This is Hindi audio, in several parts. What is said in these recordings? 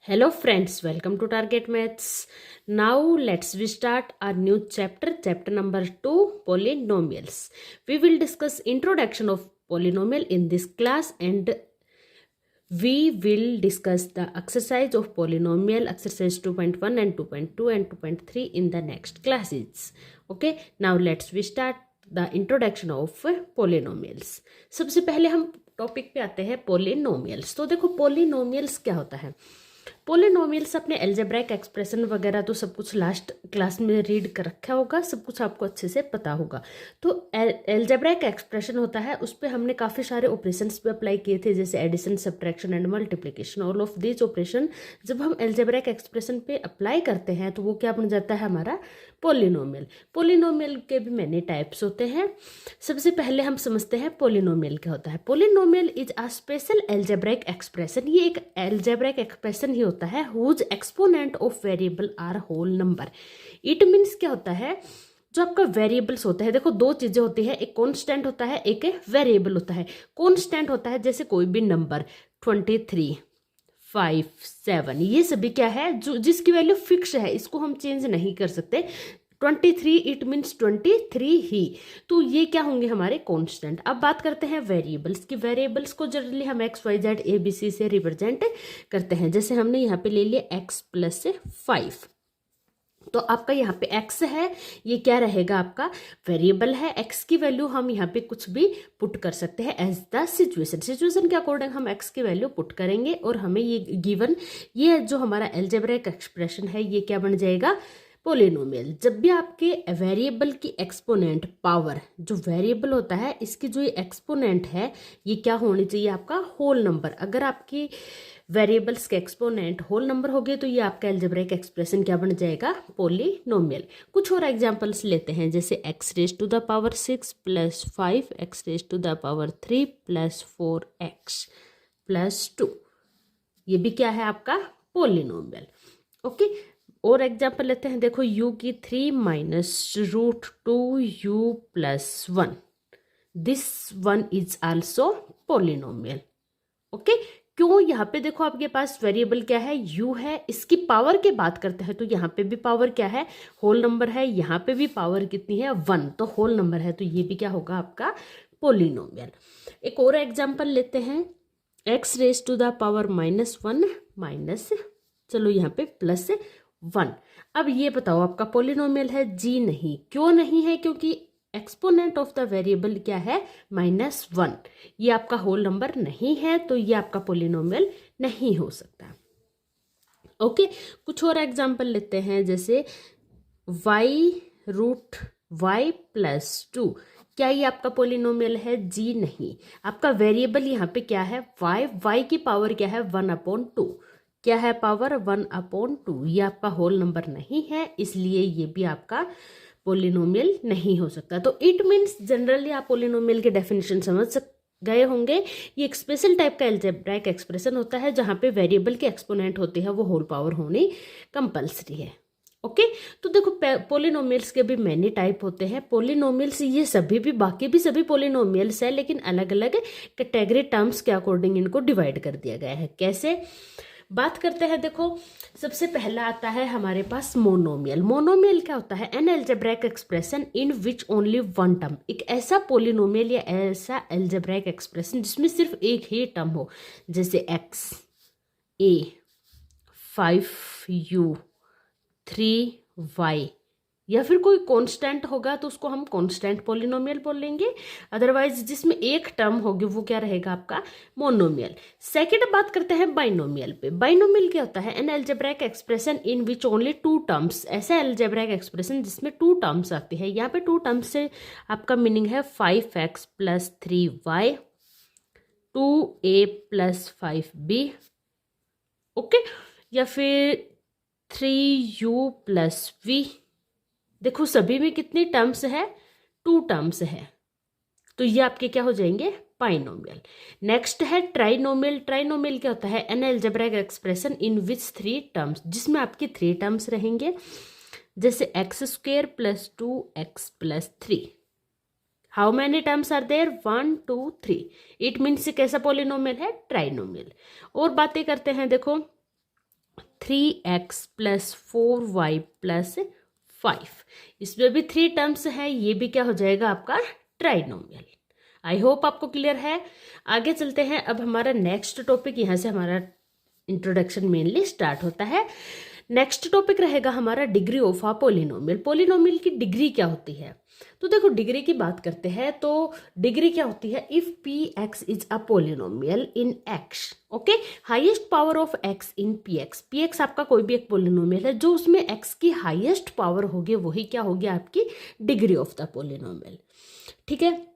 Hello friends, welcome to Target Maths. Now we start our new chapter number 2, polynomials. We will discuss introduction of polynomial in this class and we will discuss the exercise of polynomial exercise 2.1 and 2.2 and 2.3 in the next classes. Okay, now we start the introduction of polynomials. सबसे पहले हम टॉपिक पे आते हैं पोलिनोमियल्स। तो देखो पोलिनोमियल्स क्या होता है। पोलिनोमियल्स अपने एल्जेब्राइक एक्सप्रेशन वगैरह तो सब कुछ लास्ट क्लास में रीड कर रखा होगा, सब कुछ आपको अच्छे से पता होगा। तो एल्जेब्राइक एक्सप्रेशन होता है, उस पर हमने काफ़ी सारे ऑपरेशंस पे अप्लाई किए थे, जैसे addition, subtraction and multiplication. All of this operation जब हम एल्जेब्राइक एक्सप्रेशन पे अप्लाई करते हैं तो वो क्या बन जाता है, हमारा पोलिनोमियल। पोलिनोमियल के भी मैनी टाइप्स होते हैं। सबसे पहले हम समझते हैं पोलिनोमियल क्या होता है। Polynomial is a special algebraic expression. ये एक एल्जेब्राइक एक्सप्रेशन ही होता है whose exponent of variable are whole number. It means क्या होता है, जो आपका वेरिएबल्स होता है, देखो दो चीजें होती है, एक कॉन्स्टेंट होता है, एक वेरिएबल होता है। कॉन्स्टेंट होता है जैसे कोई भी नंबर 23, 5, 7, ये सभी क्या है, जो जिसकी वैल्यू फिक्स है, इसको हम चेंज नहीं कर सकते। 23 इट मीन्स 23 ही, तो ये क्या होंगे, हमारे कांस्टेंट। अब बात करते हैं वेरिएबल्स की। वेरिएबल्स को जनरली हम X Y Z A B C से रिप्रेजेंट करते हैं। जैसे हमने यहाँ पे ले लिया x प्लस 5, तो आपका यहाँ पे x है, ये क्या रहेगा, आपका वेरिएबल है। x की वैल्यू हम यहाँ पे कुछ भी पुट कर सकते हैं एज द सिचुएशन के अकॉर्डिंग हम x की वैल्यू पुट करेंगे और हमें ये गिवन, ये जो हमारा एल्जेब्रिक एक्सप्रेशन है, ये क्या बन जाएगा, पोलिनोमियल। जब भी आपके वेरिएबल की एक्सपोनेंट पावर, जो वेरिएबल होता है इसकी जो ये एक्सपोनेंट है, ये क्या होनी चाहिए, आपका होल नंबर। अगर आपकी वेरिएबल्स के एक्सपोनेंट होल नंबर हो गए तो ये आपका एल्जेब्रिक एक्सप्रेशन क्या बन जाएगा, पोलिनोमियल। कुछ और एग्जांपल्स लेते हैं, जैसे x raise to the power 6 plus 5, x raise to the power 3 plus 4x plus 2, ये भी क्या है, आपका पोलिनोमियल। ओके, और एग्जाम्पल लेते हैं, देखो u की 3 minus root 2u plus 1, this one is also polynomial. Okay, क्यों, यहाँ पे देखो आपके पास वेरिएबल क्या है, u है, इसकी पावर की बात करते हैं तो यहाँ पे भी पावर क्या है, होल नंबर है, यहाँ पे भी पावर कितनी है, 1, तो होल नंबर है, तो ये भी क्या होगा, आपका पोलिनोमियल। एक और एग्जाम्पल लेते हैं, x raise to the power -1 minus, चलो यहाँ पे प्लस 1। अब ये बताओ आपका पोलिनोमियल है, जी नहीं। क्यों नहीं है, क्योंकि एक्सपोनेंट ऑफ द वेरिएबल क्या है, -1, ये आपका होल नंबर नहीं है, तो ये आपका पोलिनोमियल नहीं हो सकता। ओके, कुछ और एग्जांपल लेते हैं, जैसे y रूट y प्लस 2, क्या ये आपका पोलिनोमियल है, जी नहीं। आपका वेरिएबल यहाँ पे क्या है, y की पावर क्या है, 1/2, क्या है पावर, 1/2, ये आपका होल नंबर नहीं है, इसलिए ये भी आपका पोलिनोमियल नहीं हो सकता। तो इट मीन्स जनरली आप पोलिनोमियल के डेफिनेशन समझ गए होंगे। ये एक स्पेशल टाइप का एल्जेब्राइक एक्सप्रेशन होता है जहाँ पे वेरिएबल के एक्सपोनेंट होते हैं, वो होल पावर होनी कंपल्सरी है। ओके, तो देखो पोलिनोमियल्स के भी मैनी टाइप होते हैं। पोलिनोमियल्स ये सभी भी, बाकी भी सभी पोलिनोमियल्स है, लेकिन अलग अलग कैटेगरी टर्म्स के अकॉर्डिंग इनको डिवाइड कर दिया गया है। कैसे बात करते हैं, देखो सबसे पहला आता है हमारे पास मोनोमियल। मोनोमियल क्या होता है, an algebraic expression in which only one term, एक ऐसा पोलिनोमियल या ऐसा एल्जेब्राइक एक्सप्रेशन जिसमें सिर्फ एक ही टर्म हो, जैसे x a 5u 3y, या फिर कोई कांस्टेंट होगा तो उसको हम कांस्टेंट पोलिनोमियल बोलेंगे। अदरवाइज जिसमें एक टर्म होगी वो क्या रहेगा, आपका मोनोमियल। सेकंड बात करते हैं बाइनोमियल पे। बाइनोमियल क्या होता है, an algebraic expression in which only 2 terms, ऐसा एल्जेब्राइक एक्सप्रेशन जिसमें 2 टर्म्स आती है। यहाँ पे 2 टर्म्स से आपका मीनिंग है 5x plus 3y 2a plus 5b, okay, या फिर 3u प्लस v। देखो सभी में कितनी टर्म्स है, 2 टर्म्स है, तो ये आपके क्या हो जाएंगे, बाइनोमियल। नेक्स्ट है ट्राइनोमियल। ट्राइनोमियल क्या होता है, an algebraic expression in which 3 terms, जिसमें आपके 3 टर्म्स रहेंगे, जैसे x² plus 2x plus 3। How many terms are there, 1 2 3, it means कैसा पोलिनोमियल है, ट्राइनोमियल। और बातें करते हैं, देखो 3x प्लस 4y प्लस 5। इसमें भी 3 टर्म्स है, ये भी क्या हो जाएगा आपका ट्राइनोमियल। आई होप आपको क्लियर है। आगे चलते हैं। अब हमारा नेक्स्ट टॉपिक, यहाँ से हमारा इंट्रोडक्शन मेनली स्टार्ट होता है। नेक्स्ट टॉपिक रहेगा हमारा degree of a polynomial. Polynomial की डिग्री क्या होती है? तो देखो डिग्री की बात करते हैं तो डिग्री क्या होती है? If P x is a polynomial in x, okay, highest power of x in P x. P x आपका कोई भी एक पोलिनोमियल है, जो उसमें एक्स की हाईएस्ट पावर होगी वही क्या होगी आपकी डिग्री ऑफ द पोलिनोमियल। ठीक है,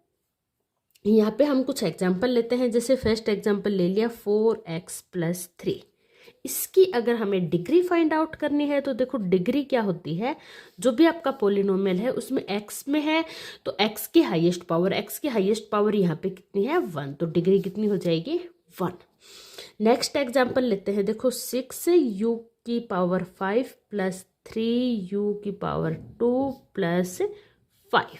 यहाँ पे हम कुछ एग्जाम्पल लेते हैं। जैसे फर्स्ट एग्जाम्पल ले लिया 4x प्लस 3। इसकी अगर हमें डिग्री फाइंड आउट करनी है तो देखो डिग्री क्या होती है, जो भी आपका पोलिनोमियल है उसमें x में है तो x की हाईएस्ट पावर यहाँ पे कितनी है 1, तो डिग्री कितनी हो जाएगी 1। नेक्स्ट एग्जाम्पल लेते हैं। देखो 6u की पावर 5 प्लस 3u की पावर 2 प्लस 5।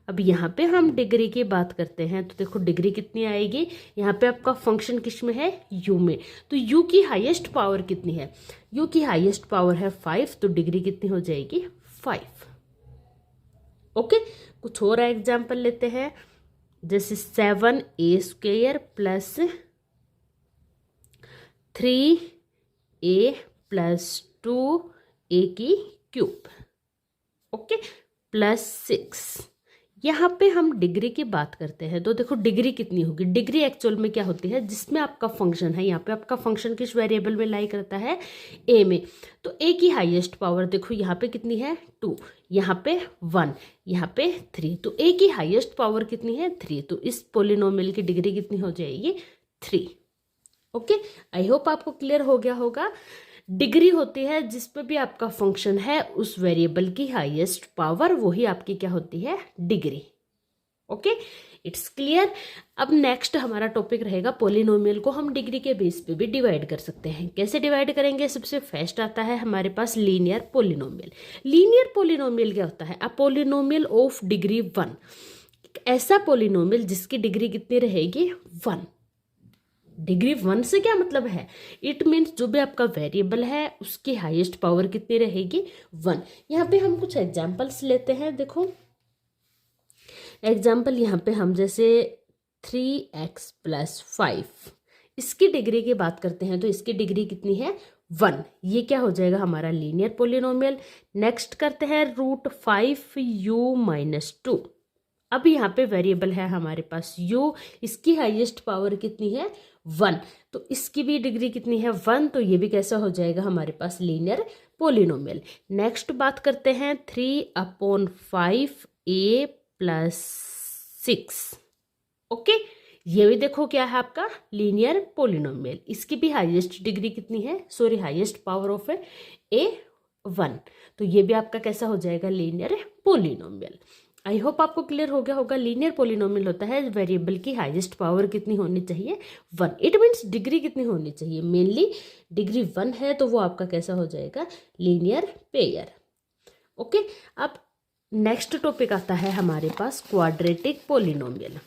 अब यहाँ पे हम डिग्री की बात करते हैं तो देखो डिग्री कितनी आएगी, यहाँ पे आपका फंक्शन किस में है u में, तो u की हाईएस्ट पावर कितनी है, u की हाईएस्ट पावर है 5, तो डिग्री कितनी हो जाएगी 5। ओके, कुछ और एग्जाम्पल लेते हैं। जैसे 7a² plus 3a plus 2a की क्यूब, ओके, प्लस 6। यहाँ पे हम डिग्री की बात करते हैं तो देखो डिग्री कितनी होगी। डिग्री एक्चुअल में क्या होती है, जिसमें आपका फंक्शन है, यहाँ पे आपका फंक्शन किस वेरिएबल में लाई करता है a में, तो a की हाईएस्ट पावर देखो यहाँ पे कितनी है 2, यहाँ पे 1, यहाँ पे 3, तो a की हाईएस्ट पावर कितनी है 3, तो इस पोलिनोमियल की डिग्री कितनी हो जाएगी 3। ओके, आई होप आपको क्लियर हो गया होगा। डिग्री होती है जिसपे भी आपका फंक्शन है उस वेरिएबल की हाईएस्ट पावर, वही आपकी क्या होती है डिग्री। Okay, it's clear. अब नेक्स्ट हमारा टॉपिक रहेगा पोलिनोमियल को हम डिग्री के बेस पे भी डिवाइड कर सकते हैं। कैसे डिवाइड करेंगे? सबसे फर्स्ट आता है हमारे पास लीनियर पोलिनोमियल। लीनियर पोलिनोमियल क्या होता है? अ पोलिनोमियल ऑफ डिग्री 1, ऐसा पोलिनोमियल जिसकी डिग्री कितनी रहेगी 1। डिग्री 1 से क्या मतलब है? इट मीन्स जो भी आपका वेरिएबल है उसकी हाईएस्ट पावर कितनी रहेगी 1। यहाँ पे हम कुछ एग्जांपल्स लेते हैं। देखो एग्जांपल यहाँ पे हम जैसे 3x प्लस 5, इसकी डिग्री की बात करते हैं तो इसकी डिग्री कितनी है 1। ये क्या हो जाएगा हमारा लीनियर पोलिनोमियल। नेक्स्ट करते हैं √5u माइनस 2। अब यहाँ पे वेरिएबल है हमारे पास u, इसकी हाईएस्ट पावर कितनी है 1, तो इसकी भी डिग्री कितनी है 1, तो ये भी कैसा हो जाएगा हमारे पास लीनियर पोलिनोमियल। नेक्स्ट बात करते हैं 3/5a प्लस 6। ओके, ये भी देखो क्या है आपका लीनियर पोलिनोमियल। इसकी भी हाईएस्ट डिग्री कितनी है, सॉरी हाईएस्ट पावर ऑफ है a1, तो ये भी आपका कैसा हो जाएगा लीनियर पोलिनोमियल। आई होप आपको क्लियर हो गया होगा। लीनियर पोलिनोमियल होता है वेरिएबल की हाईएस्ट पावर कितनी होनी चाहिए 1। इट मीन्स डिग्री कितनी होनी चाहिए, मेनली डिग्री 1 है तो वो आपका कैसा हो जाएगा लीनियर पेयर। ओके, अब नेक्स्ट टॉपिक आता है हमारे पास क्वाड्रेटिक पोलिनोमियल।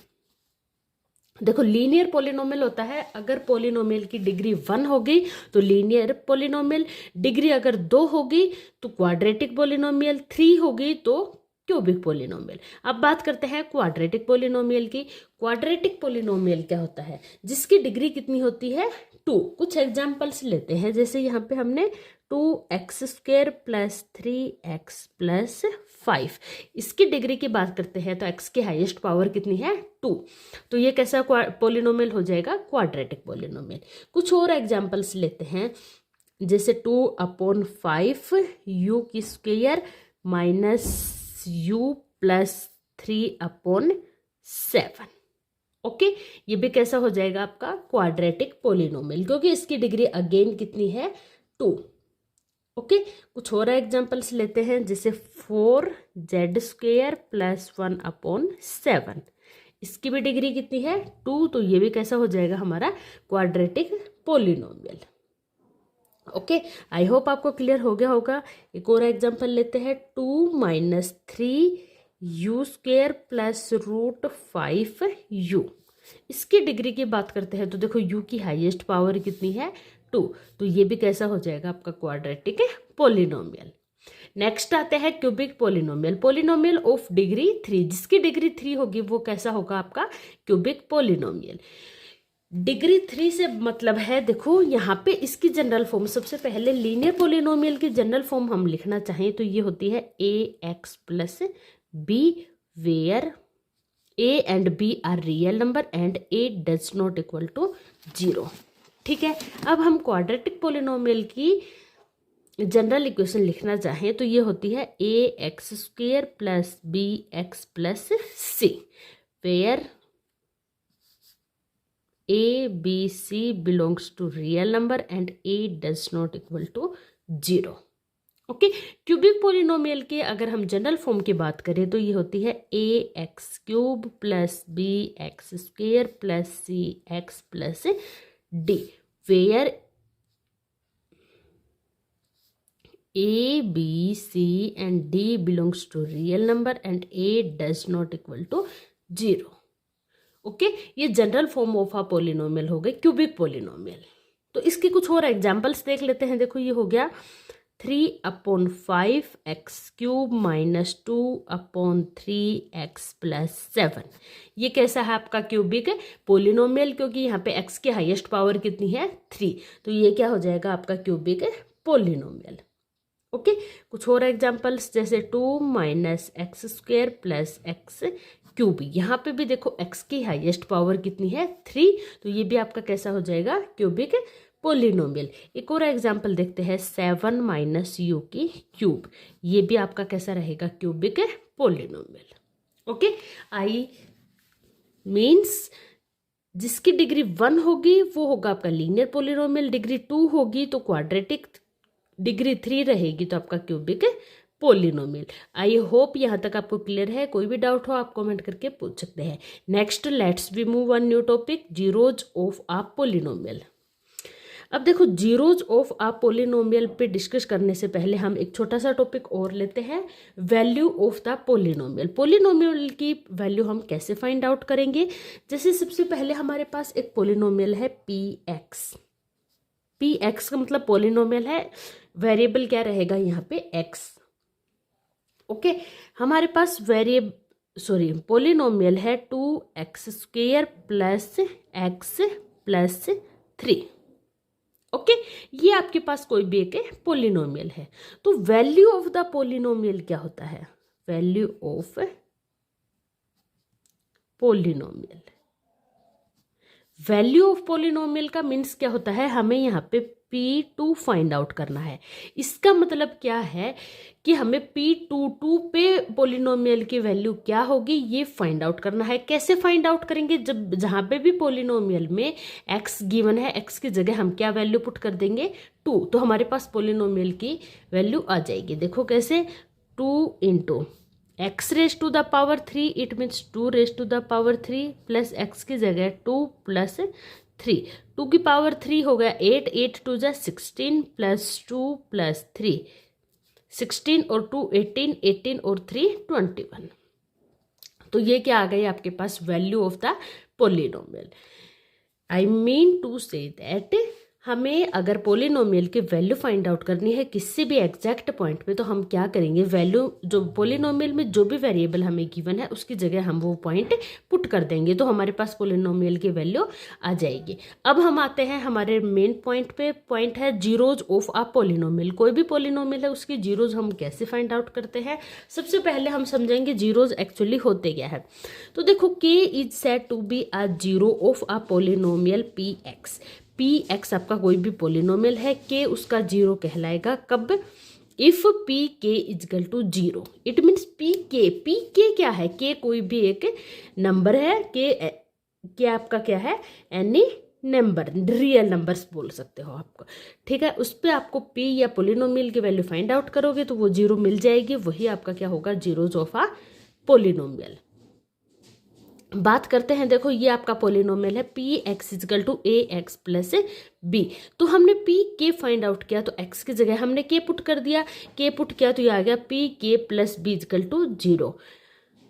देखो लीनियर पोलिनोमियल होता है अगर पोलिनोमियल की डिग्री 1 होगी तो लीनियर पोलिनोमियल, डिग्री अगर 2 होगी तो क्वाड्रेटिक पोलिनोमियल, 3 होगी तो क्यूबिक पोलिनोमियल। अब बात करते हैं क्वाड्रेटिक पोलिनोमियल की। क्वाड्रेटिक पोलिनोमियल क्या होता है, जिसकी डिग्री कितनी होती है 2। कुछ एग्जांपल्स लेते हैं। जैसे यहाँ पे हमने 2x² प्लस 3x प्लस 5, इसकी डिग्री की बात करते हैं तो x की हाईएस्ट पावर कितनी है 2, तो ये कैसा पोलिनोमियल हो जाएगा क्वाड्रेटिक पोलिनोमियल। कुछ और एग्जांपल्स लेते हैं। जैसे 2/5u² minus u plus 3/7। Okay, ये भी कैसा हो जाएगा आपका क्वाड्रेटिक पोलिनोमियल, क्योंकि इसकी डिग्री अगेन कितनी है 2। ओके, कुछ और एग्जांपल्स लेते हैं। जैसे 4z² प्लस 1/7, इसकी भी डिग्री कितनी है 2, तो ये भी कैसा हो जाएगा हमारा quadratic polynomial. Okay, I hope आपको क्लियर हो गया होगा। एक और एग्जांपल लेते हैं 2 - 3u² प्लस √5u, इसकी डिग्री की बात करते हैं तो देखो u की हाईएस्ट पावर कितनी है 2। तो ये भी कैसा हो जाएगा आपका क्वाड्रेटिक पोलिनोमियल। नेक्स्ट आते हैं cubic polynomial. Polynomial of degree 3, जिसकी डिग्री 3 होगी वो कैसा होगा आपका क्यूबिक पोलिनोमियल। डिग्री 3 से मतलब है, देखो यहाँ पे इसकी जनरल फॉर्म, सबसे पहले लीनियर पोलिनोमियल की जनरल फॉर्म हम लिखना चाहें तो ये होती है ax plus b where a and b are real number and a does not equal to 0। ठीक है, अब हम क्वाड्रेटिक पोलिनोमियल की जनरल इक्वेशन लिखना चाहें तो ये होती है ax square plus bx plus c where a b c belongs to real number and a does not equal to 0। Okay, cubic polynomial के अगर हम जनरल फॉर्म की बात करें तो ये होती है ax cube plus bx square plus cx plus d where a b c and d belongs to real number and a does not equal to 0। Okay, ये general form of a polynomial हो गए क्यूबिक पोलिनोमियल। तो इसके कुछ और एग्जांपल्स देख लेते हैं। देखो ये हो गया 3/5 x cube minus 2/3x plus 7। ये कैसा है आपका क्यूबिक पोलिनोमियल, क्योंकि यहाँ पे x की हाईएस्ट पावर कितनी है 3, तो ये क्या हो जाएगा आपका क्यूबिक पोलिनोमियल। ओके, कुछ और एग्जांपल्स जैसे 2 minus x square plus x cube. यहाँ पे भी देखो x की हाईएस्ट पावर कितनी है 3, तो ये भी आपका कैसा हो जाएगा क्यूबिक पोलिनोमियल। एक और एग्जांपल देखते हैं 7 माइनस यू की क्यूब। ये भी आपका कैसा रहेगा cubic polynomial. Okay, I means जिसकी डिग्री 1 होगी वो होगा आपका लीनियर पोलिनोमियल, डिग्री 2 होगी तो क्वाड्रेटिक, डिग्री 3 रहेगी तो आपका क्यूबिक पोलिनोमियल। आई होप यहाँ तक आपको क्लियर है। कोई भी डाउट हो आप कमेंट करके पूछ सकते हैं। Next let's we move on new topic, zeros of a polynomial. अब देखो जीरोज ऑफ अ पोलिनोमियल पे डिस्कस करने से पहले हम एक छोटा सा टॉपिक और लेते हैं, value of the polynomial. Polynomial की वैल्यू हम कैसे फाइंड आउट करेंगे। जैसे सबसे पहले हमारे पास एक पोलिनोमियल है px। px का मतलब पोलिनोमियल है, वेरिएबल क्या रहेगा यहाँ पे x। ओके, हमारे पास पोलिनोमियल है 2x square plus x plus 3। Okay, ये आपके पास कोई भी एक पोलिनोमियल है। तो वैल्यू ऑफ द पोलिनोमियल क्या होता है, value of polynomial, value of polynomial का मीन्स क्या होता है, हमें यहाँ पे P2 फाइंड आउट करना है। इसका मतलब क्या है कि हमें P22 पे पोलिनोमियल की वैल्यू क्या होगी ये फाइंड आउट करना है। कैसे फाइंड आउट करेंगे, जब जहाँ पे भी पोलिनोमियल में x गिवन है, x की जगह हम क्या वैल्यू पुट कर देंगे 2, तो हमारे पास पोलिनोमियल की वैल्यू आ जाएगी। देखो कैसे, 2 into x raise to the power 3, it means 2 raise to the power 3 plus x की जगह 2 प्लस 3, 2 की पावर 3 हो गया 8, 8 टू जा 16 प्लस 2 प्लस 3, 16 और 2 18, 18 और 3 21। तो ये क्या आ गई आपके पास value of the polynomial. I mean to say that हमें अगर पोलिनोमियल की वैल्यू फाइंड आउट करनी है किसी भी एग्जैक्ट पॉइंट पे, तो हम क्या करेंगे, वैल्यू जो पोलिनोमियल में जो भी वेरिएबल हमें गिवन है उसकी जगह हम वो पॉइंट पुट कर देंगे, तो हमारे पास पोलिनोमियल की वैल्यू आ जाएगी। अब हम आते हैं हमारे मेन पॉइंट पे, पॉइंट है जीरोज ऑफ अ पोलिनोमियल। कोई भी पोलिनोमियल है उसकी जीरोज हम कैसे फाइंड आउट करते हैं। सबसे पहले हम समझेंगे जीरोज एक्चुअली होते क्या है। तो देखो k is said to be a zero of a polynomial px। px आपका कोई भी पोलिनोमियल है, k उसका जीरो कहलाएगा कब, if pk is equal to 0। It means pk क्या है, k कोई भी एक नंबर है, k आपका क्या है, एनी नंबर, रियल नंबर्स बोल सकते हो आपको, ठीक है। उस पर आपको p या पोलिनोमियल की वैल्यू फाइंड आउट करोगे तो वो 0 मिल जाएगी, वही आपका क्या होगा जीरोज ऑफ आ पोलिनोमियल। बात करते हैं, देखो ये आपका पोलिनोमियल है px is equal to ax plus b। तो हमने pk फाइंड आउट किया तो x की जगह हमने k पुट कर दिया, k पुट किया तो ये आ गया pk plus b is equal to 0।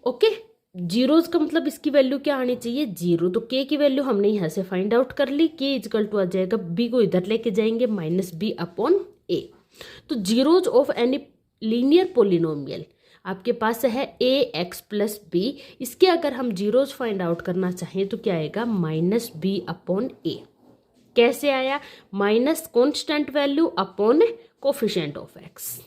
Okay, zeros का मतलब इसकी वैल्यू क्या आनी चाहिए, जीरो। तो के की वैल्यू हमने यहाँ से फाइंड आउट कर ली, के इजकल टू आ जाएगा, बी को इधर लेके जाएंगे माइनस बी अपॉन ए। तो zeros of any linear polynomial आपके पास है ए एक्स प्लस बी, इसके अगर हम जीरोज फाइंड आउट करना चाहें तो क्या आएगा, माइनस बी अपॉन ए। कैसे आया, minus constant value upon coefficient of x.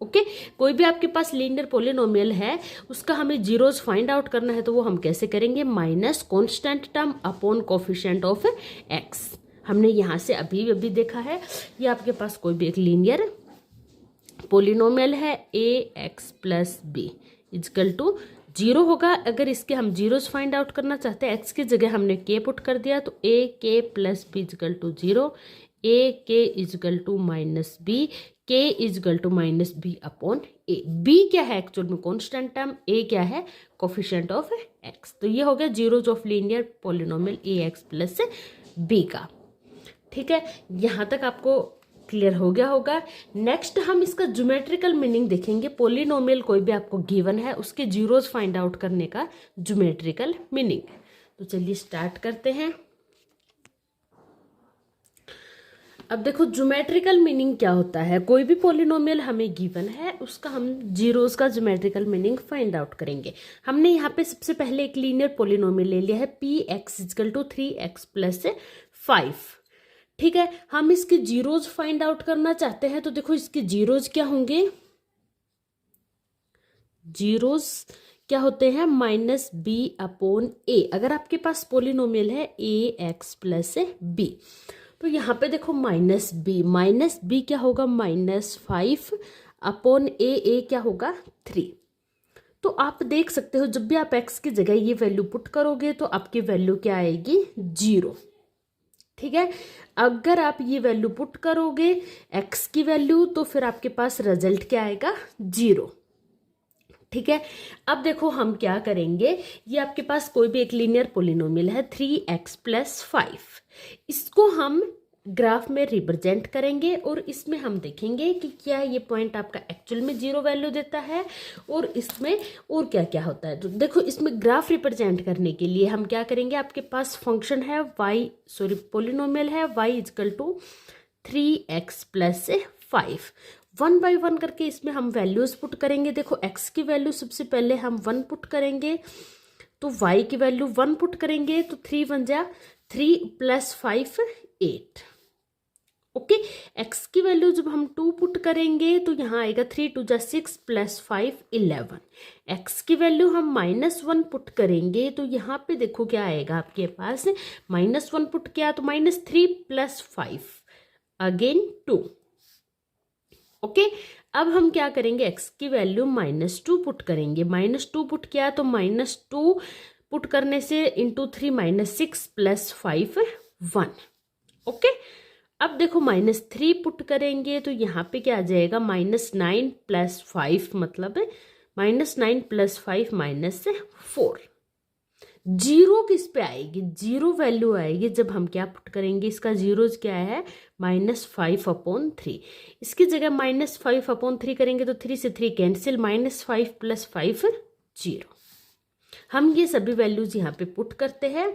Okay, कोई भी आपके पास लीनियर पोलिनोमियल है उसका हमें जीरोज फाइंड आउट करना है तो वो हम कैसे करेंगे, minus constant term upon coefficient of x. हमने यहाँ से अभी अभी देखा है, ये आपके पास कोई भी एक लीनियर पोलिनोमियल है A x plus B equal to zero होगा। अगर इसके हम जीरोज फाइंड आउट करना चाहते हैं, एक्स की जगह हमने के पुट कर दिया तो A K plus B equal to zero, A K equal to minus B, K equal to minus B upon A. B क्या है एक्चुअल में कॉन्स्टेंट टर्म, ए क्या है कोफिशिएंट ऑफ एक्स। तो ये हो गया zeros of linear polynomial a x plus b का। ठीक है, यहाँ तक आपको क्लियर हो गया होगा। नेक्स्ट हम इसका ज्योमेट्रिकल मीनिंग देखेंगे। पोलिनोमियल कोई भी आपको गिवन है उसके जीरोज फाइंड आउट करने का ज्योमेट्रिकल मीनिंग। तो चलिए स्टार्ट करते हैं। अब देखो ज्योमेट्रिकल मीनिंग क्या होता है, कोई भी पोलिनोमियल हमें गिवन है उसका हम जीरोज का ज्योमेट्रिकल मीनिंग फाइंड आउट करेंगे। हमने यहाँ पे सबसे पहले एक लीनियर पोलिनोमियल ले लिया है p x is equal to 3x plus 5। ठीक है, हम इसके जीरोज फाइंड आउट करना चाहते हैं तो देखो इसके जीरोज क्या होंगे, जीरोज क्या होते हैं, माइनस बी अपॉन ए। अगर आपके पास पोलिनोमियल है ए एक्स प्लस बी तो यहाँ पे देखो माइनस बी क्या होगा, माइनस 5 अपॉन ए क्या होगा 3। तो आप देख सकते हो जब भी आप x की जगह ये वैल्यू पुट करोगे तो आपकी वैल्यू क्या आएगी, 0। ठीक है, अगर आप ये वैल्यू पुट करोगे x की वैल्यू तो फिर आपके पास रिजल्ट क्या आएगा, 0। ठीक है, अब देखो हम क्या करेंगे, ये आपके पास कोई भी एक लीनियर पोलिनोमियल है 3x प्लस 5, इसको हम ग्राफ में रिप्रेजेंट करेंगे और इसमें हम देखेंगे कि क्या ये पॉइंट आपका एक्चुअल में 0 वैल्यू देता है और इसमें और क्या क्या होता है। तो देखो इसमें ग्राफ रिप्रेजेंट करने के लिए हम क्या करेंगे, आपके पास फंक्शन है पोलिनोमियल है y is equal to 3x plus 5। 1 by 1 करके इसमें हम वैल्यूज पुट करेंगे। देखो x की वैल्यू सबसे पहले हम 1 पुट करेंगे तो y की वैल्यू 1 पुट करेंगे तो 3 बन जा 3 प्लस 5 8। ओके, x की वैल्यू जब हम 2 पुट करेंगे तो यहाँ आएगा 3 2 जा 6 प्लस 5 11। x की वैल्यू हम -1 पुट करेंगे तो यहाँ पे देखो क्या आएगा आपके पास, -1 पुट किया तो -3 प्लस 5 अगेन 2। ओके, अब हम क्या करेंगे, x की वैल्यू -2 पुट करेंगे, -2 पुट किया तो -2 पुट करने से इंटू 3 -6 प्लस 5 1। ओके, अब देखो -3 पुट करेंगे तो यहाँ पे क्या आ जाएगा, -9 प्लस 5 मतलब -9 प्लस 5 -4। जीरो किस पे आएगी, जीरो वैल्यू आएगी जब हम क्या पुट करेंगे, इसका जीरोज क्या है -5 अपॉन 3। इसकी जगह -5 अपॉन 3 करेंगे तो 3 से 3 कैंसिल, -5 प्लस 5 0। हम ये सभी वैल्यूज यहाँ पे पुट करते हैं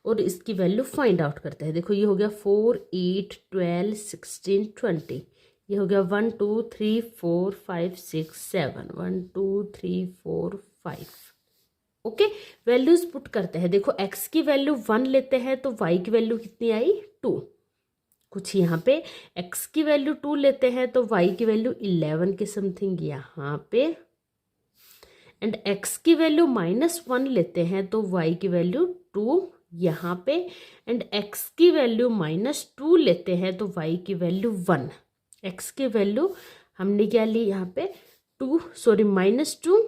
और इसकी वैल्यू फाइंड आउट करते हैं। देखो ये हो गया 4 8 12 16 20, ये हो गया 1 2 3 4 5 6 7 1 2 3 4 5। ओके, वैल्यूज पुट करते हैं। देखो x की वैल्यू 1 लेते हैं तो y की वैल्यू कितनी आई 2। कुछ यहाँ पे x की वैल्यू 2 लेते हैं तो y की वैल्यू 11 के समथिंग यहाँ पे, एंड x की वैल्यू -1 लेते हैं तो y की वैल्यू 2 यहाँ पे, एंड x की वैल्यू -2 लेते हैं तो y की वैल्यू 1। x की वैल्यू हमने क्या ली यहाँ पे -2।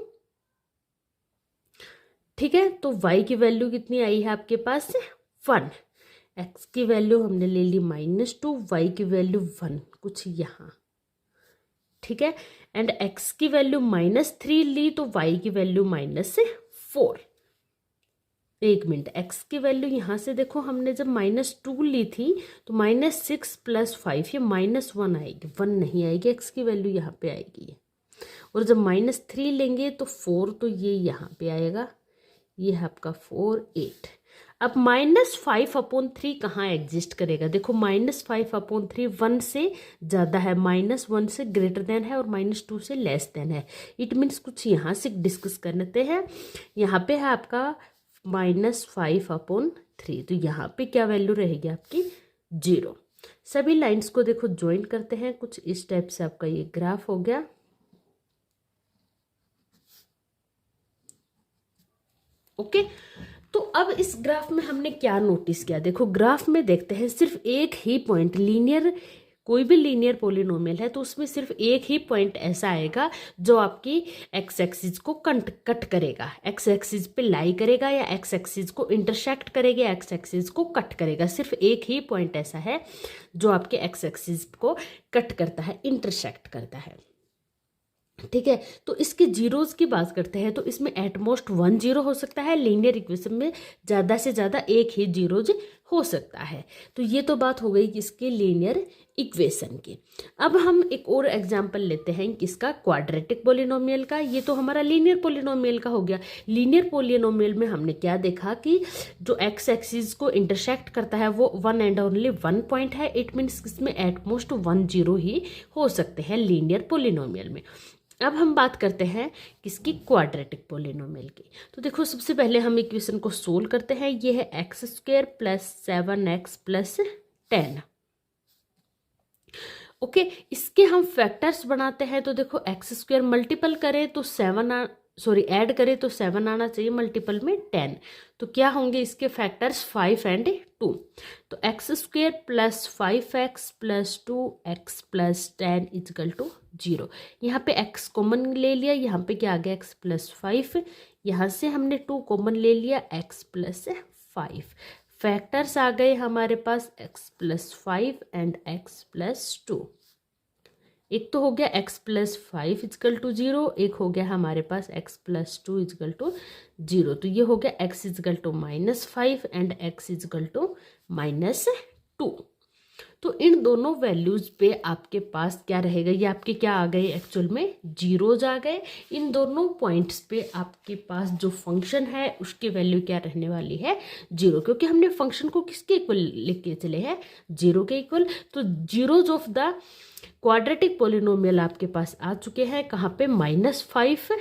ठीक है, तो y की वैल्यू कितनी आई है आपके पास 1। x की वैल्यू हमने ले ली -2, y की वैल्यू 1 कुछ यहाँ। ठीक है, एंड x की वैल्यू -3 ली तो y की वैल्यू -4। एक मिनट, x की वैल्यू यहाँ से देखो हमने जब -2 ली थी तो -6 प्लस 5 ये -1 आएगी, 1 नहीं आएगी, x की वैल्यू यहाँ पे आएगी। और जब -3 लेंगे तो 4 तो ये यहाँ पे आएगा, ये है आपका 4 8। अब -5/3 कहाँ एग्जिस्ट करेगा? देखो -5/3 1 से ज़्यादा है, -1 से ग्रेटर देन है और -2 से लेस देन है। इट मीन्स कुछ यहाँ से डिस्कस करते हैं। यहाँ पे है आपका -5/3, तो यहाँ पे क्या वैल्यू रहेगी आपकी? 0। सभी लाइंस को देखो ज्वाइन करते हैं, कुछ इस टाइप से आपका ये ग्राफ हो गया। ओके, तो अब इस ग्राफ में हमने क्या नोटिस किया? देखो ग्राफ में देखते हैं सिर्फ एक ही पॉइंट, लीनियर कोई भी लीनियर पोलिनोमियल है तो उसमें सिर्फ एक ही पॉइंट ऐसा आएगा जो आपकी एक्स एक्सिस को कट करेगा, एक्स एक्सिस पे लाई करेगा या एक्स एक्सिस को इंटरसेक्ट करेगा, एक्स एक्सिस को कट करेगा। सिर्फ एक ही पॉइंट ऐसा है जो आपके एक्स एक्सिस को कट करता है, इंटरसेक्ट करता है। ठीक है, तो इसके जीरोज की बात करते हैं तो इसमें एटमोस्ट 1 जीरो हो सकता है, लीनियर इक्वेशन में ज़्यादा से ज़्यादा एक ही जीरोज हो सकता है। तो ये तो बात हो गई किसके? लीनियर इक्वेशन की। अब हम एक और एग्जांपल लेते हैं किसका? क्वाड्रेटिक पोलिनोमियल का। ये तो हमारा लीनियर पोलिनोमियल का हो गया। लीनियर पोलिनोमियल में हमने क्या देखा कि जो एक्स एक्सिस को इंटरसेक्ट करता है वो one and only one point है। इट मीन्स इसमें एटमोस्ट 1 जीरो ही हो सकते हैं लीनियर पोलिनोमियल में। अब हम बात करते हैं किसकी? क्वाड्रेटिक पोलिनोमियल की। तो देखो सबसे पहले हम इक्वेशन को सोल्व करते हैं। ये है x² + 7x + 10। ओके, इसके हम फैक्टर्स बनाते हैं। तो देखो x² मल्टीपल करें तो ऐड करें तो 7 आना चाहिए, मल्टीपल में 10। तो क्या होंगे इसके फैक्टर्स? 5 और 2। तो x² + 5x + 2x + 10 = 0। यहाँ पे x कॉमन ले लिया, यहाँ पे क्या आ गया? x + 5। यहाँ से हमने 2 कॉमन ले लिया, x + 5। फैक्टर्स आ गए हमारे पास x + 5 एंड x + 2। एक तो हो गया x + 5 = 0, एक हो गया हमारे पास x + 2 = 0। तो ये हो गया x = -5 एंड x = -2। तो इन दोनों वैल्यूज पे आपके पास क्या रहेगा? ये आपके क्या आ गए? एक्चुअल में जीरोज आ गए। इन दोनों पॉइंट्स पे आपके पास जो फंक्शन है उसकी वैल्यू क्या रहने वाली है? 0, क्योंकि हमने फंक्शन को किसके इक्वल लेके चले हैं? 0 के इक्वल। तो zeros of the quadratic polynomial आपके पास आ चुके हैं। कहाँ पे? -5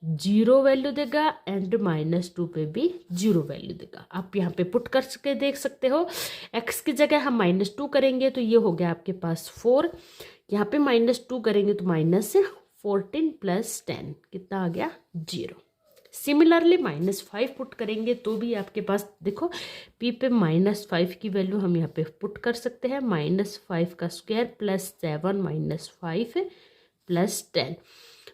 0 वैल्यू देगा एंड -2 पे भी 0 वैल्यू देगा। आप यहाँ पे पुट कर के देख सकते हो। x की जगह हम -2 करेंगे तो ये हो गया आपके पास 4। यहाँ पे -2 करेंगे तो -14 + 10 कितना आ गया? 0। सिमिलरली -5 पुट करेंगे तो भी आपके पास देखो p पे -5 की वैल्यू हम यहाँ पे पुट कर सकते हैं। -5 का स्क्वायर + 7 - 5 + 10।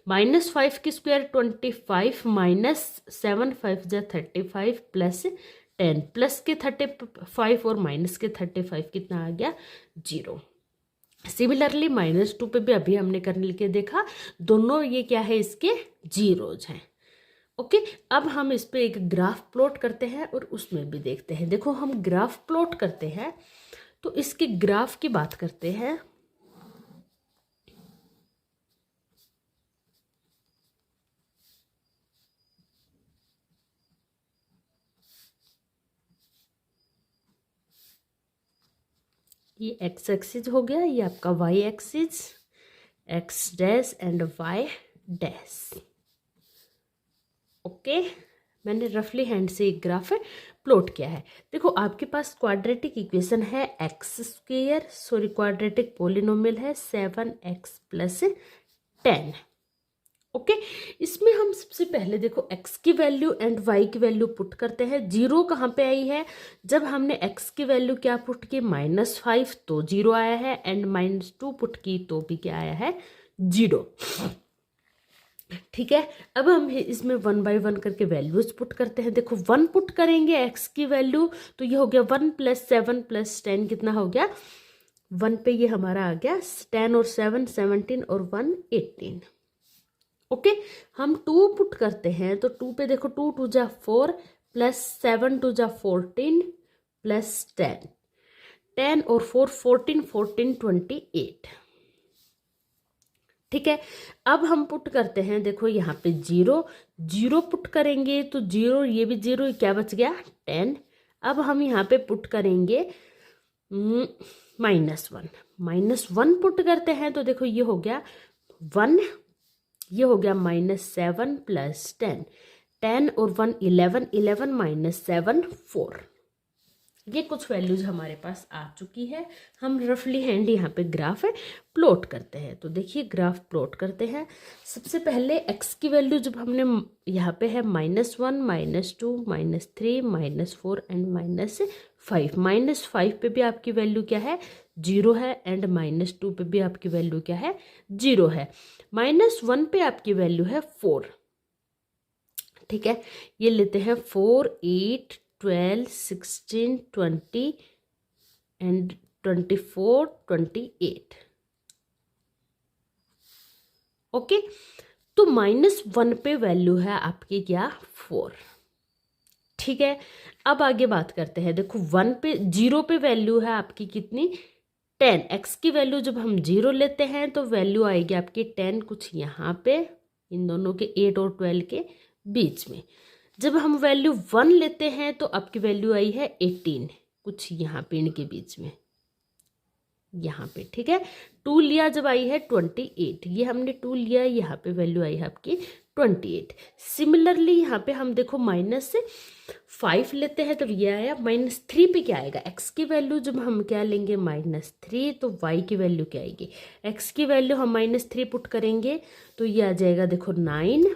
-5 की स्क्वायर 25 -7 5 = 35 + 10 प्लस के 35 और माइनस के 35 कितना आ गया? 0। सिमिलरली -2 पे भी अभी हमने करने के देखा, दोनों ये क्या है? इसके जीरोज हैं। ओके, अब हम इस पे एक ग्राफ प्लॉट करते हैं और उसमें भी देखते हैं। देखो हम ग्राफ प्लॉट करते हैं तो इसके ग्राफ की बात करते हैं। ये x एक्सिस हो गया, ये आपका y axis, x' and y'। Okay, मैंने रफली हैंड से एक ग्राफ प्लॉट किया है। देखो आपके पास क्वाड्रेटिक इक्वेशन है क्वाड्रेटिक पोलिनोमियल है 7x + 10। ओके, इसमें हम सबसे पहले देखो x की वैल्यू एंड y की वैल्यू पुट करते हैं। 0 कहाँ पे आई है? जब हमने x की वैल्यू क्या पुट की? -5 तो 0 आया है एंड -2 पुट की तो भी क्या आया है? 0। ठीक है, अब हम इसमें 1 बाय 1 करके वैल्यूज पुट करते हैं। देखो 1 पुट करेंगे x की वैल्यू तो ये हो गया 1 + 7 + 10 कितना हो गया? 1 पे ये हमारा आ गया 10 और 7 17 और 1 18। ओके, हम 2 पुट करते हैं तो 2 पे देखो 2 2 जा 4 + 7 2 जा 14 + 10 10 और 4 14 14 28। ठीक है, अब हम पुट करते हैं, देखो यहाँ पे 0 0 पुट करेंगे तो 0, ये भी 0, क्या बच गया 10। अब हम यहाँ पे पुट करेंगे -1 पुट करते हैं तो देखो ये हो गया 1, ये हो गया -7 + 10, 10 और 1 11, 11 - 7 4। ये कुछ वैल्यूज हमारे पास आ चुकी है। हम रफली हैंड यहाँ पे ग्राफ है प्लॉट करते हैं। तो देखिए ग्राफ प्लॉट करते हैं। सबसे पहले x की वैल्यू जब हमने यहाँ पे है -1 -2 -3 -4 एंड -5। -5 पे भी आपकी वैल्यू क्या है 0 है एंड -2 पे भी आपकी वैल्यू क्या है 0 है। -1 पे आपकी वैल्यू है 4। ठीक है, ये लेते हैं 4 8 12 16 20 एंड 24 28। ओके, तो -1 पे वैल्यू है आपकी क्या 4। ठीक है, अब आगे बात करते हैं। देखो 1 पे 0 पे वैल्यू है आपकी कितनी 10। x की वैल्यू जब हम 0 लेते हैं तो वैल्यू आएगी आपकी 10 कुछ यहाँ पे इन दोनों के 8 और 12 के बीच में। जब हम वैल्यू 1 लेते हैं तो आपकी वैल्यू आई है 18 कुछ यहाँ पे इनके बीच में यहाँ पे। ठीक है, 2 लिया जब आई है 28, ये हमने 2 लिया, यहाँ पे वैल्यू आई है आपकी 28। सिमिलरली यहाँ पे हम देखो -5 लेते हैं तो ये आया -3 पे क्या आएगा x की वैल्यू जब हम क्या लेंगे -3 तो y की वैल्यू क्या आएगी x की वैल्यू हम -3 पुट करेंगे तो ये आ जाएगा देखो 9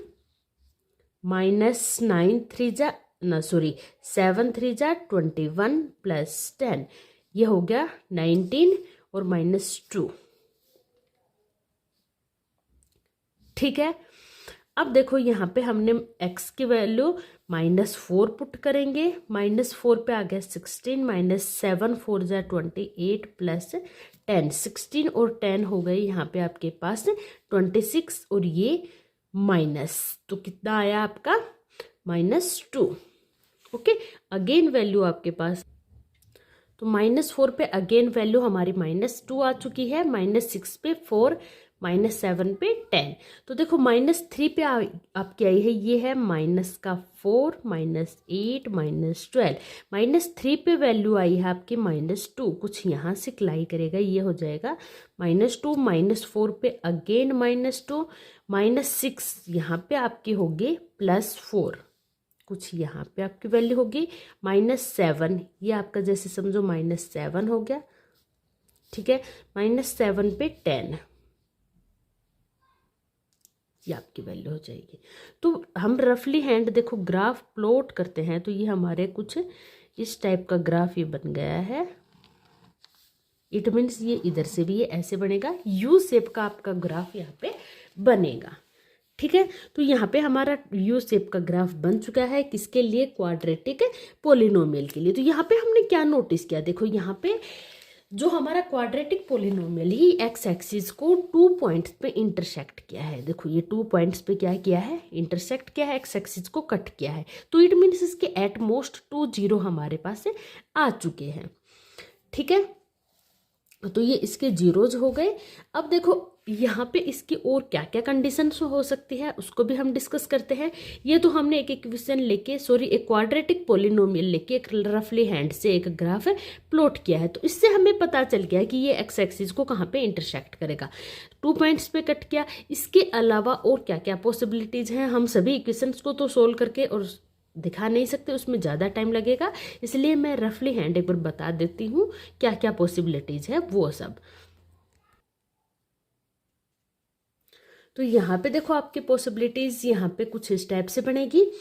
-9 3 जा ना सॉरी 7 3 जा 21 + 10, ये हो गया 19 और -2। ठीक है, अब देखो यहाँ पे हमने x की वैल्यू -4 पुट करेंगे, -4 पे आ गया 16 -7 4 जा 28 + 10, 16 और 10 हो गए यहाँ पे आपके पास 26 और ये माइनस, तो कितना आया आपका -2। ओके, अगेन वैल्यू आपके पास, तो -4 पे अगेन वैल्यू हमारी -2 आ चुकी है, -6 पे 4 -7 पे 10। तो देखो -3 पे आपकी आई है, ये है -4 -8 -12, -3 पे वैल्यू आई है आपकी -2 कुछ यहाँ से क्लाई करेगा, ये हो जाएगा -2 -4 पे अगेन -2 -6 यहाँ पे आपकी होगी +4 कुछ यहाँ पे आपकी वैल्यू होगी -7, ये आपका जैसे समझो -7 हो गया। ठीक है, -7 पे 10 ये आपकी वैल्यू हो जाएगी। तो हम रफली हैंड देखो ग्राफ प्लॉट करते हैं तो ये हमारे कुछ इस टाइप का ग्राफ ये बन गया है। इट मीन्स ये इधर से भी ये ऐसे बनेगा, यू शेप का आपका ग्राफ यहाँ पे बनेगा। ठीक है, तो यहाँ पे हमारा यू शेप का ग्राफ बन चुका है, किसके लिए क्वाड्रेटिक पोलिनोमियल के लिए। तो यहाँ पे हमने क्या नोटिस किया, देखो यहाँ पे जो हमारा क्वाड्रेटिक पोलिनोमियल ही एक्स एक्सिस को 2 पॉइंट्स पे इंटरसेक्ट किया है। देखो ये 2 पॉइंट्स पे क्या किया है इंटरसेक्ट किया है, एक्स एक्सिस को कट किया है। तो इट मीन्स इसके एट मोस्ट 2 जीरो हमारे पास से आ चुके हैं। ठीक है, तो ये इसके जीरोज हो गए। अब देखो यहाँ पे इसकी और क्या क्या कंडीशंस हो सकती है उसको भी हम डिस्कस करते हैं। ये तो हमने एक इक्वेशन लेके एक क्वाड्रेटिक पोलिनोमियल लेके एक रफली हैंड से एक ग्राफ प्लॉट किया है। तो इससे हमें पता चल गया कि ये एक्स एक्सिस को कहाँ पे इंटरसेक्ट करेगा, 2 पॉइंट्स पे कट किया। इसके अलावा और क्या क्या पॉसिबिलिटीज हैं, हम सभी इक्वेशंस को तो सोल्व करके और दिखा नहीं सकते, उसमें ज़्यादा टाइम लगेगा, इसलिए मैं रफली हैंड एक बार बता देती हूँ क्या क्या पॉसिबिलिटीज है वो सब। तो यहाँ पे देखो आपकी पॉसिबिलिटीज यहाँ पे कुछ इस टाइप से बनेगी।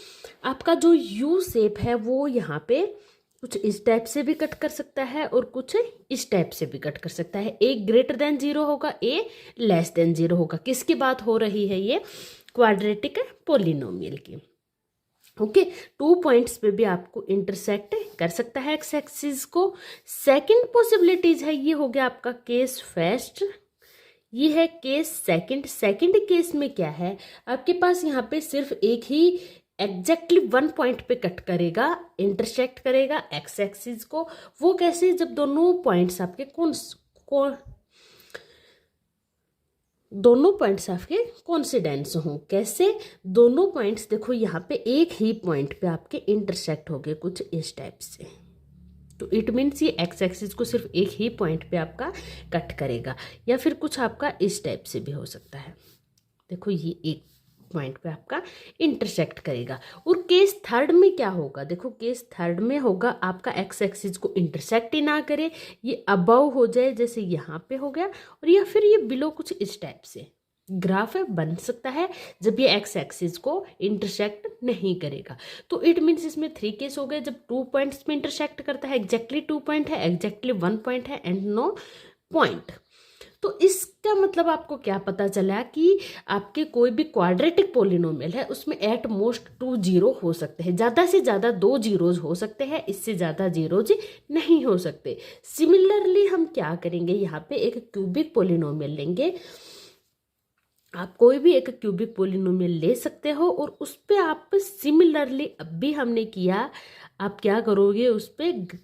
आपका जो यू शेप है वो यहाँ पे कुछ इस टाइप से भी कट कर सकता है और कुछ इस टाइप से भी कट कर सकता है। ए ग्रेटर देन 0 होगा, ए लेस देन 0 होगा। किसकी बात हो रही है, ये क्वाड्रेटिक पोलिनोमियल की। ओके, 2 पॉइंट्स पे भी आपको इंटरसेक्ट कर सकता है एक्स एक्सिस को। सेकंड पॉसिबिलिटीज है, ये हो गया आपका केस फर्स्ट, ये है केस सेकंड। सेकंड केस में क्या है, आपके पास यहाँ पे सिर्फ एक ही एग्जैक्टली 1 पॉइंट पे कट करेगा, इंटरसेक्ट करेगा एक्स एक्सिस को। वो कैसे, जब दोनों पॉइंट्स आपके कौन दोनों पॉइंट्स आपके कॉन्सिडेंस हों। कैसे? दोनों पॉइंट्स देखो यहाँ पे एक ही पॉइंट पे आपके इंटरसेक्ट हो गए कुछ इस टाइप से, तो इट मीन्स ये एक्स एक्सिस को सिर्फ एक ही पॉइंट पे आपका कट करेगा, या फिर कुछ आपका इस टाइप से भी हो सकता है। देखो ये एक पॉइंट पे आपका इंटरसेक्ट करेगा। और केस थर्ड में क्या होगा? देखो केस थर्ड में होगा आपका एक्स एक्सिस को इंटरसेक्ट ही ना करे, ये अबव हो जाए जैसे यहाँ पे हो गया, और या फिर ये बिलो कुछ इस टाइप से ग्राफ बन सकता है जब ये एक्स एक्सिस को इंटरसेक्ट नहीं करेगा। तो इट मीन्स इसमें 3 केस हो गए, जब 2 पॉइंट्स में इंटरसेक्ट करता है, एग्जैक्टली 2 पॉइंट है, एग्जैक्टली 1 पॉइंट है एंड नो पॉइंट। तो इसका मतलब आपको क्या पता चला कि आपके कोई भी क्वाड्रेटिक पोलिनोमियल है उसमें एट मोस्ट 2 जीरो हो सकते हैं, ज़्यादा से ज़्यादा 2 जीरोज हो सकते हैं, इससे ज़्यादा जीरोज नहीं हो सकते। सिमिलरली हम क्या करेंगे, यहाँ पे एक क्यूबिक पोलिनोमियल लेंगे। आप कोई भी एक क्यूबिक पोलिनोमियल ले सकते हो और उस पर आप सिमिलरली अब भी हमने किया, आप क्या करोगे, उस पर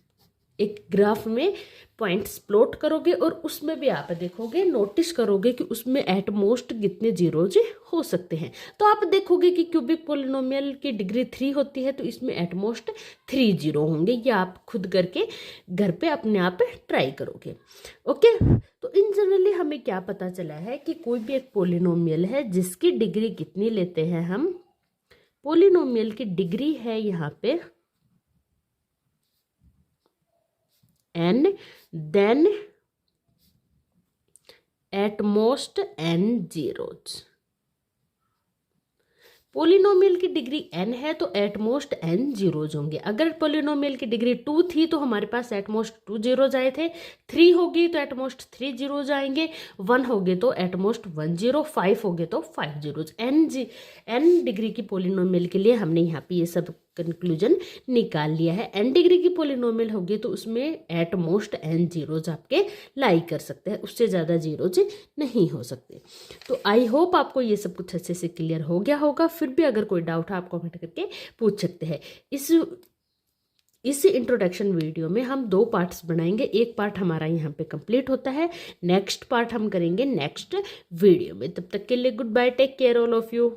एक ग्राफ में पॉइंट्स प्लॉट करोगे और उसमें भी आप देखोगे, नोटिस करोगे कि उसमें एट मोस्ट कितने जीरोज हो सकते हैं। तो आप देखोगे कि क्यूबिक पोलिनोमियल की डिग्री 3 होती है, तो इसमें एट मोस्ट 3 जीरो होंगे। ये आप खुद करके घर पे अपने आप ट्राई करोगे। ओके, तो इन जनरली हमें क्या पता चला है कि कोई भी एक पोलिनोमियल है जिसकी डिग्री कितनी लेते हैं हम, पोलिनोमियल की डिग्री है यहाँ पे n, then at most n zeros। Polynomial की डिग्री n है तो एट मोस्ट n जीरोज होंगे। अगर पोलिनोमियल की डिग्री 2 थी तो हमारे पास एट मोस्ट 2 जीरोज आए थे, 3 होगी तो एट मोस्ट 3 जीरोज आएंगे, 1 होगे तो एट मोस्ट 1 जीरो, 5 होगे तो 5 जीरोज। n डिग्री की पोलिनोमियल के लिए हमने यहाँ पे ये सब कंक्लूजन निकाल लिया है। n डिग्री की पोलिनोमियल होगी तो उसमें एट मोस्ट n जीरोज आपके लाई कर सकते हैं, उससे ज़्यादा जीरोज नहीं हो सकते। तो आई होप आपको ये सब कुछ अच्छे से क्लियर हो गया होगा। फिर भी अगर कोई डाउट है आप कमेंट करके पूछ सकते हैं। इस इंट्रोडक्शन वीडियो में हम 2 पार्ट्स बनाएंगे, एक पार्ट हमारा यहाँ पे कंप्लीट होता है, नेक्स्ट पार्ट हम करेंगे नेक्स्ट वीडियो में। तब तक के लिए goodbye, take care all of you.